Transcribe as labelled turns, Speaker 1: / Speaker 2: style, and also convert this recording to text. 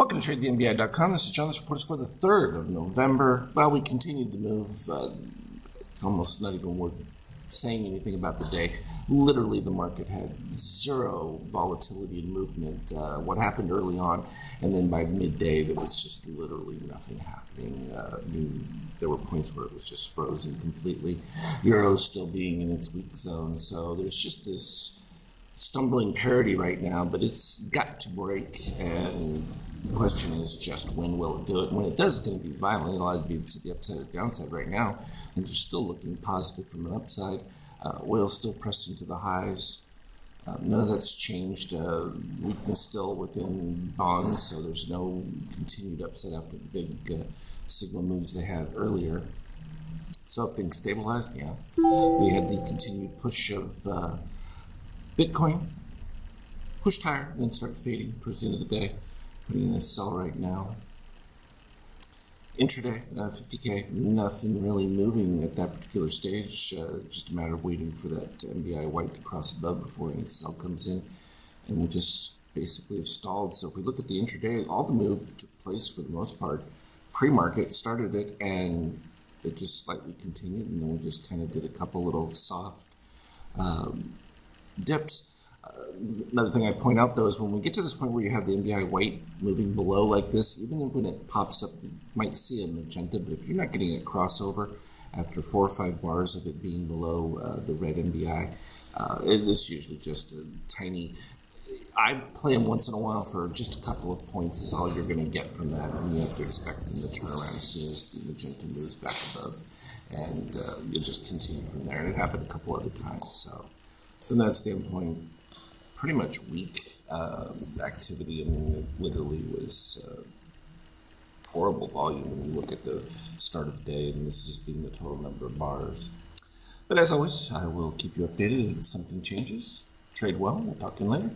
Speaker 1: Welcome to TradeTheNBI.com. This is John. This report is for the 3rd of November. Well, we continued to move. It's almost not even worth saying anything about the day. Literally, the market had zero volatility and movement. What happened early on, and then by midday, there was just literally nothing happening. There were points where it was just frozen completely. Euro still being in its weak zone. So there's just this stumbling parity right now, but it's got to break, and the question is just when will it do it? When it does, it's going to be violent. It'll either be to the upside or downside right now, and just still looking positive from an upside. Oil still pressed into the highs. None of that's changed. Weakness still within bonds, so there's no continued upside after the big signal moves they had earlier. So if things stabilized, yeah. We had the continued push of Bitcoin, pushed higher and then started fading towards the end of the day. Putting in a sell right now. Intraday, 50K, nothing really moving at that particular stage. Just a matter of waiting for that NBI white to cross above before any sell comes in. And we just basically have stalled. So if we look at the intraday, all the move took place for the most part. Pre-market started it and it just slightly continued. And then we just kind of did a couple little soft dips. Another thing I point out, though, is when we get to this point where you have the NBI white moving below like this, even if when it pops up, you might see a magenta, but if you're not getting a crossover after 4 or 5 bars of it being below the red NBI, it is usually just a tiny... I play them once in a while for just a couple of points is all you're going to get from that, and you have to expect them to turn around as soon as the magenta moves back above, and you'll just continue from there, and it happened a couple other times, so from that standpoint, pretty much weak activity. I mean, it literally was horrible volume when you look at the start of the day, and this is being the total number of bars. But as always, I will keep you updated if something changes. Trade well. We'll talk to you later.